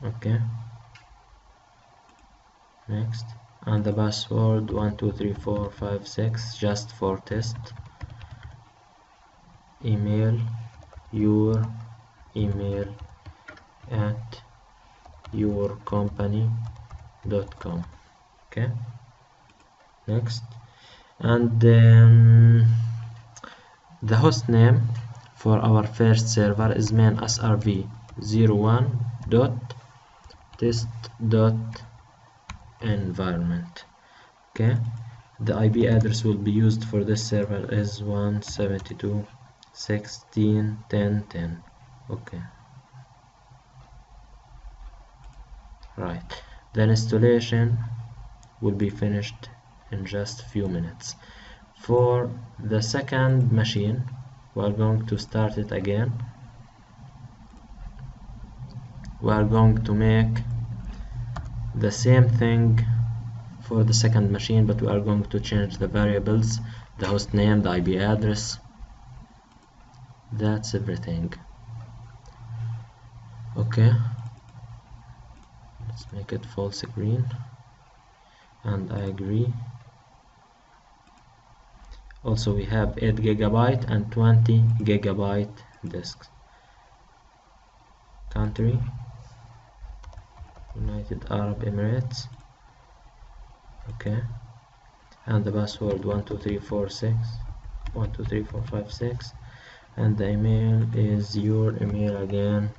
Okay, next, and the password 123456 just for test. Email your email at yourcompany.com. okay, next, and the host name for our first server is main srv 01.test.environment. okay, the IP address will be used for this server is 172.16.10.10. okay, right, the installation will be finished in just a few minutes. For the second machine, we are going to start it again. We are going to make the same thing for the second machine, but we are going to change the variables, the host name, the IP address. That's everything. Okay, let's make it full screen, and I agree. Also, we have 8 GB and 20 GB disks. Country, United Arab Emirates. Okay, and the password 123456, and the email is your email again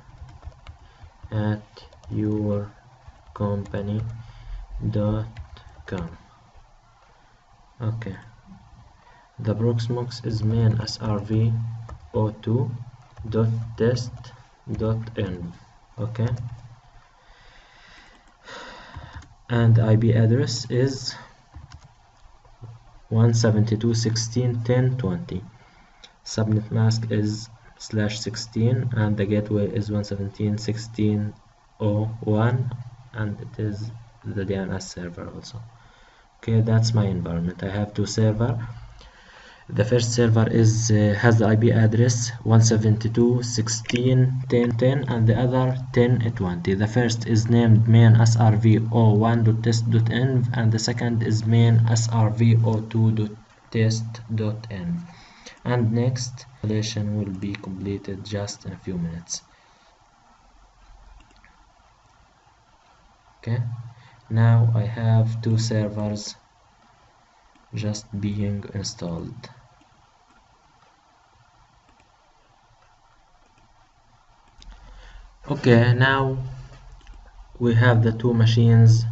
at yourcompany.com. okay, the Proxmox is main srv 02.test.env. okay, and IP address is 172.16.10.20. subnet mask is /16, and the gateway is 117.16.01, and it is the DNS server also. Okay, that's my environment. I have two servers. The first server is has the IP address 172.16.10.10, and the other 10.20. The first is named main srv 01.test.env, and the second is main srv 02.test.env. and next, installation will be completed just in a few minutes. Okay, now I have two servers just being installed. Okay, now we have the two machines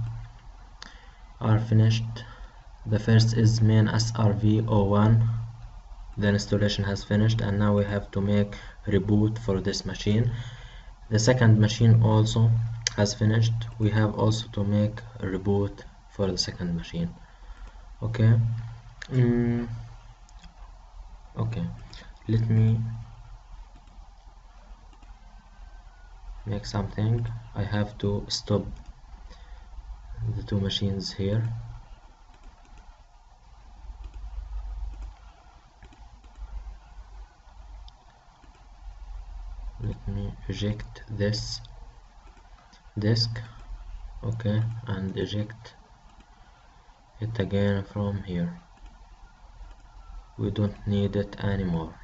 are finished. The first is main srv 01. The installation has finished, and now we have to make reboot for this machine. The second machine also has finished. We have also to make a reboot for the second machine. Okay, okay, let me make something. I have to stop the two machines here. Let me eject this disk, okay, and eject it again from here. We don't need it anymore.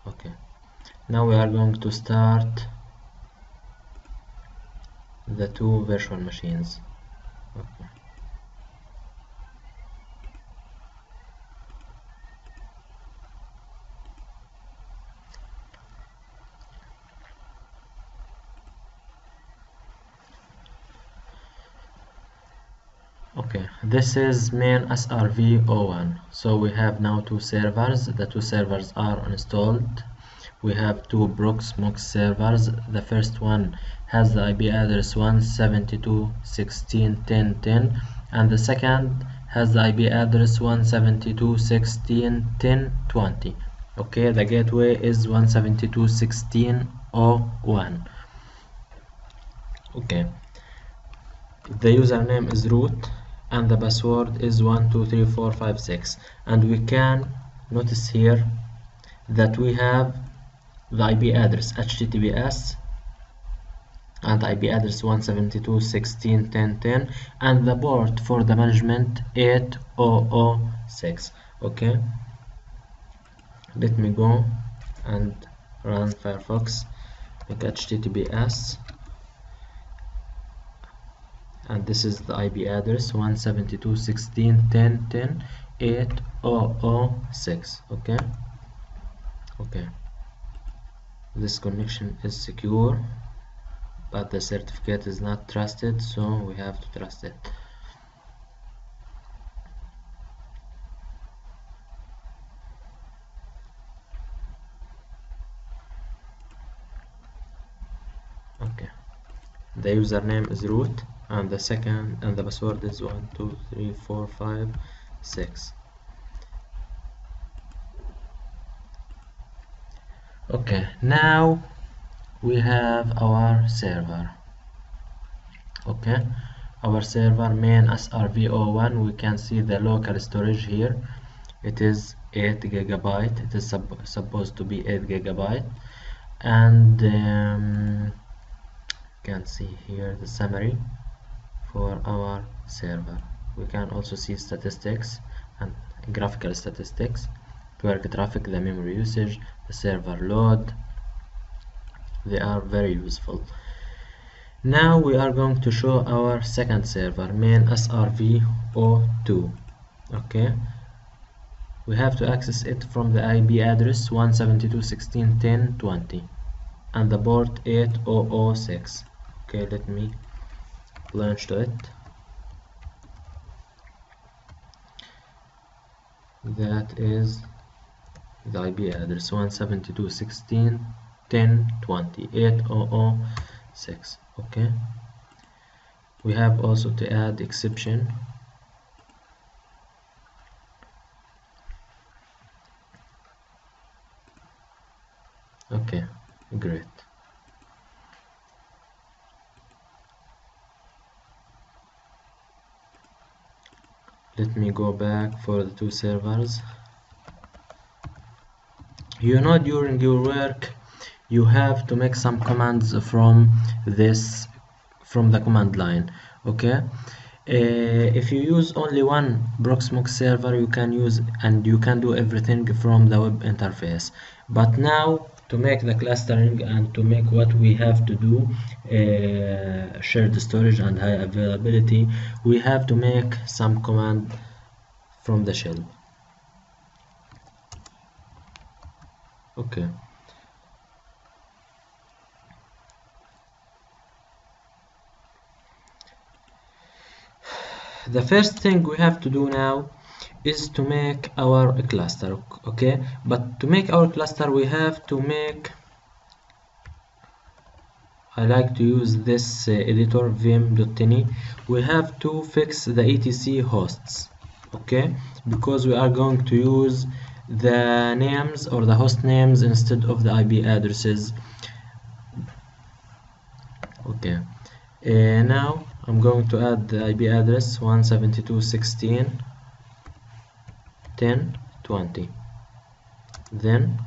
Okay, now we are going to start the two virtual machines. Okay, okay, this is main srv 01. So we have now two servers. The two servers are installed. We have two Proxmox servers. The first one has the IP address 172.16.10.10, and the second has the IP address 172.16.10.20. okay, the gateway is 172.16.01. okay, the username is root, and the password is 123456, and we can notice here that we have the IP address https and IP address 172.16.10.10, and the port for the management 8006. Okay, let me go and run Firefox, make HTTPS, and this is the IP address 172.16.10.10.8006. Okay, this connection is secure, but the certificate is not trusted, so we have to trust it. Okay, the username is root, and the password is 123456. Okay, now we have our server. Okay, our server main srv01. We can see the local storage here. It is 8 gigabyte. It is supposed to be 8 gigabyte, and you can see here the summary for our server. We can also see statistics and graphical statistics, network traffic, the memory usage, the server load. They are very useful. Now we are going to show our second server, main srv02. Okay, we have to access it from the IP address 172.16.10.20 and the port 8006. Okay, let me launch to it. That is the IP address 172.16.10.20 8006. Okay, we have also to add exception. Okay, great. Let me go back for the two servers. You know, during your work you have to make some commands from the command line. Okay, if you use only one Proxmox server, you can do everything from the web interface. But now, to make the clustering and to make what we have to do, shared storage and high availability, we have to make some command from the shell. Okay, the first thing we have to do now is to make our cluster. Okay, but to make our cluster we have to make, I like to use this editor vim.ini. We have to fix the etc hosts. Okay, because we are going to use the names or the host names instead of the IP addresses. Okay, now I'm going to add the IP address 172.16.10.20, then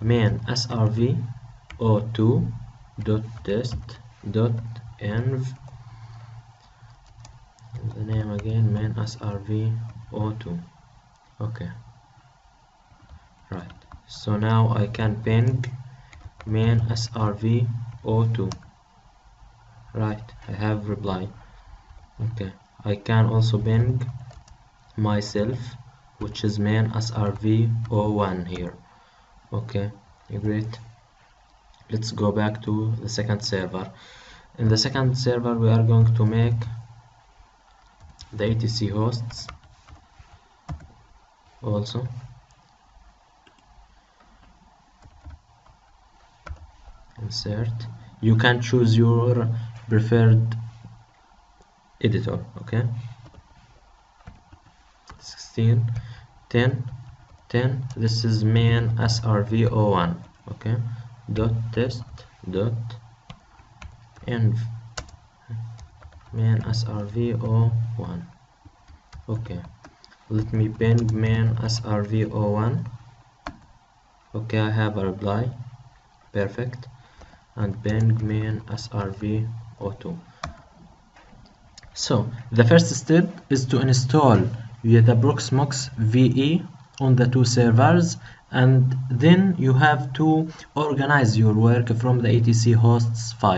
main srv02.test.env, the name again, main srv02. Okay, right, so now I can ping main srv02. Right, I have reply. Okay, I can also ping myself, which is main srv01 here. Okay, great. Let's go back to the second server. In the second server we are going to make the etc hosts also. Insert. You can choose your preferred editor. Okay, 16 10 10. This is main srv01. Okay, .test .env, main srv01. Okay, let me ping main srv01. Okay, I have a reply. Perfect. and ping main srv02. So the first step is to install the Proxmox VE on the two servers, and then you have to organize your work from the etc hosts file.